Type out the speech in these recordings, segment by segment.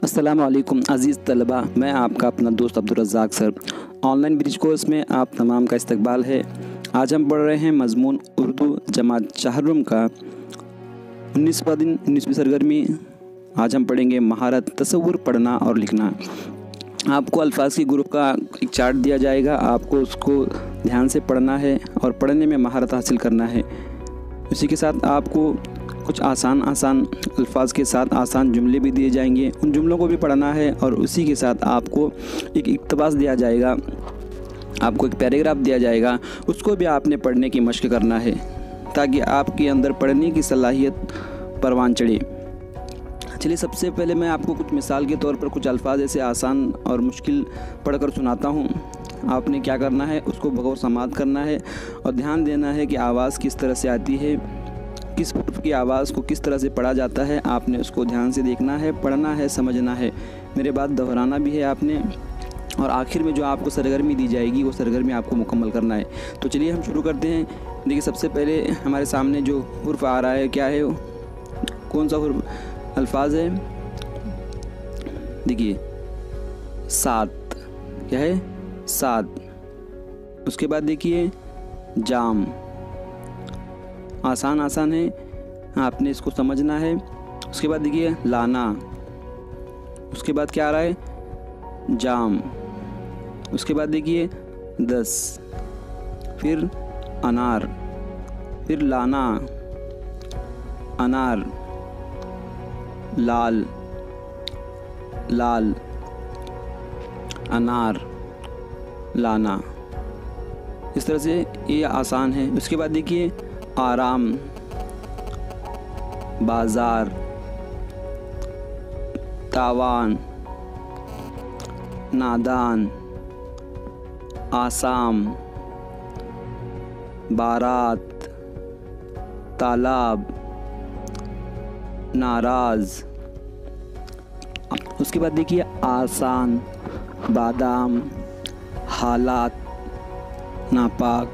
अस्सलाम वालेकुम अज़ीज़ तलबा, मैं आपका अपना दोस्त Abdul रज़्ज़ाक sir. Online bridge course में आप तमाम का इस्तकबाल है। आज हम पढ़ रहे हैं मज़मून उर्दू जमात चाहरुम का 19वां दिन 19वीं सरगर्मी। आज हम पढ़ेंगे महारत तसव्वुर पढ़ना और लिखना। आपको अल्फाज की ग्रुप का एक चार्ट दिया जाएगा, आपको उसको ध्यान से पढ़ना है और पढ़ने में महारत हासिल करना है। इसी के साथ आपको कुछ आसान अल्फाज के साथ आसान जुमले भी दिए जाएंगे, उन जुमलों को भी पढ़ना है। और उसी के साथ आपको एक इक़्तिबास दिया जाएगा, आपको एक पैराग्राफ दिया जाएगा, उसको भी आपने पढ़ने की मशक करना है ताकि आपके अंदर पढ़ने की सलाहियत परवान चढ़े। चलिए, सबसे पहले मैं आपको कुछ मिसाल के तौर पर कुछ अल्फाज ऐसे आसान और मुश्किल पढ़कर सुनाता हूँ। आपने क्या करना है, उसको बगौर समाअत करना है और ध्यान देना है कि आवाज़ किस तरह से आती है, किस हुर्फ की आवाज़ को किस तरह से पढ़ा जाता है। आपने उसको ध्यान से देखना है, पढ़ना है, समझना है, मेरे बात दोहराना भी है आपने। और आखिर में जो आपको सरगर्मी दी जाएगी वो सरगर्मी आपको मुकम्मल करना है। तो चलिए हम शुरू करते हैं। देखिए, सबसे पहले हमारे सामने जो हुर्फ आ रहा है, क्या है वो, कौन सा हुर्फ अल्फाज है? देखिए, सात। क्या है? सात। उसके बाद देखिए जाम। आसान है, आपने इसको समझना है। उसके बाद देखिए लाना। उसके बाद क्या आ रहा है? जाम। उसके बाद देखिए 10, फिर अनार, फिर लाना, अनार, लाल, लाल, अनार, लाना। इस तरह से ये आसान है। उसके बाद देखिए आराम, बाज़ार, तावान, नादान, आसाम, बारात, तालाब, नाराज़। उसके बाद देखिए आसान, बादाम, हालात, नापाक।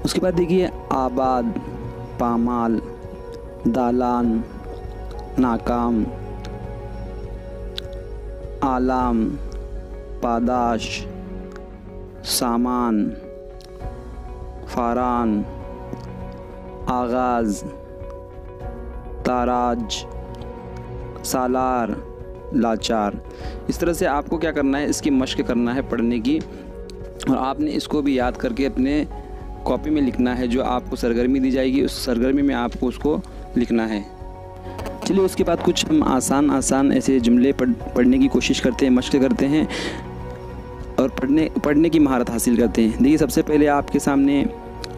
उसके बाद देखिए आबाद, पामाल, दालान, नाकाम, आलाम, पादाश, सामान, फारान, आगाज़, ताराज, सालार, लाचार। इस तरह से आपको क्या करना है, इसकी मशक करना है पढ़ने की, और आपने इसको भी याद करके अपने कॉपी में लिखना है। जो आपको सरगर्मी दी जाएगी उस सरगर्मी में आपको उसको लिखना है। चलिए, उसके बाद कुछ हम आसान ऐसे जुमले पढ़ने की कोशिश करते हैं, मशक करते हैं और पढ़ने की महारत हासिल करते हैं। देखिए, सबसे पहले आपके सामने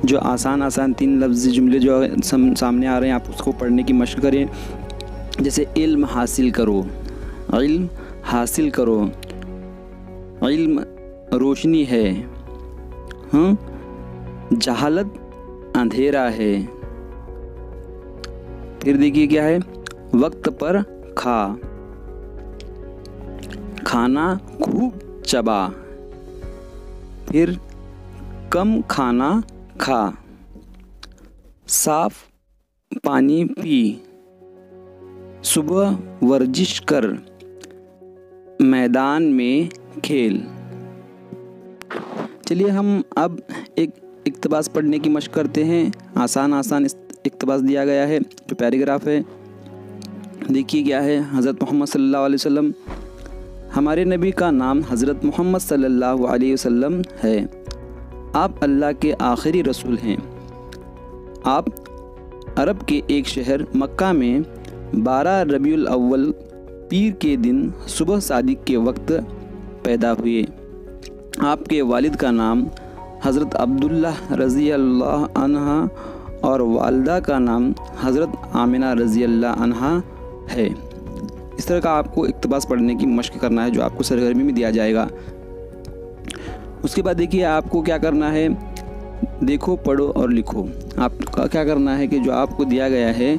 जो आसान 3 लफ्ज़ी जुमले जो सामने आ रहे हैं, आप उसको पढ़ने की मशक करें। जैसे इल्म हासिल करो, इल्म हासिल करो, इल्म रोशनी है, हाँ, जहालत अंधेरा है। फिर देखिए क्या है, वक्त पर खा, खाना खूब चबा। फिर कम खाना खा, साफ पानी पी, सुबह वर्जिश कर, मैदान में खेल। चलिए, हम अब एक इक़्तिबास पढ़ने की मशक करते हैं। आसान इक़्तिबास दिया गया है, जो पैराग्राफ है। देखिए क्या है, हज़रत मोहम्मद सल्लल्लाहु अलैहि वसल्लम, हमारे नबी का नाम हज़रत मोहम्मद सल्लल्लाहु अलैहि वसल्लम है। आप अल्लाह के आखिरी रसूल हैं। आप अरब के एक शहर मक्का में 12 रबीउल अव्वल पीर के दिन सुबह सादिक के वक्त पैदा हुए। आपके वालिद का नाम हज़रत अब्दुल्ला रज़ी अल्लाह अन्हा और वालदा का नाम हज़रत आमिना रज़ी अल्लाह अन्हा है। इस तरह का आपको इक़्तिबास पढ़ने की मशक करना है, जो आपको सरगर्मी में दिया जाएगा। उसके बाद देखिए, आपको क्या करना है, देखो, पढ़ो और लिखो। आपका क्या करना है कि जो आपको दिया गया है,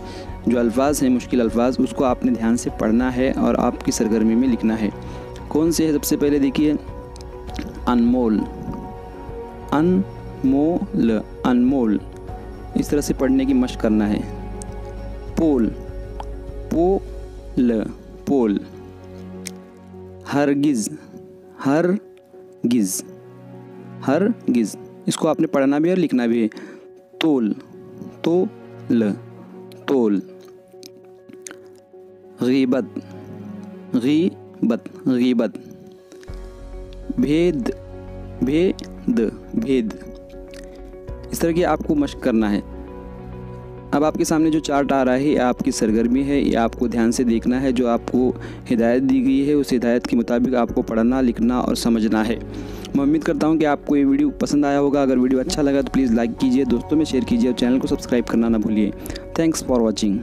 जो अल्फाज हैं मुश्किल अल्फाज, उसको आपने ध्यान से पढ़ना है और आपकी सरगर्मी में लिखना है। कौन से है? सबसे पहले देखिए अनमोल, अनमोल, अनमोल। इस तरह से पढ़ने की मशक करना है। पोल, पो ल पोल। हरगिज़ हरगिज़ हरगिज़, इसको आपने पढ़ना भी है और लिखना भी है। तोल तोल तोल। गीबत गीबत गीबत। भेद भेद भेद। इस तरह की आपको मशक करना है। अब आपके सामने जो चार्ट आ रहा है ये आपकी सरगर्मी है, ये आपको ध्यान से देखना है। जो आपको हिदायत दी गई है उस हिदायत के मुताबिक आपको पढ़ना, लिखना और समझना है। मैं उम्मीद करता हूँ कि आपको ये वीडियो पसंद आया होगा। अगर वीडियो अच्छा लगा तो प्लीज़ लाइक कीजिए, दोस्तों में शेयर कीजिए और चैनल को सब्सक्राइब करना ना भूलिए। Thanks for watching.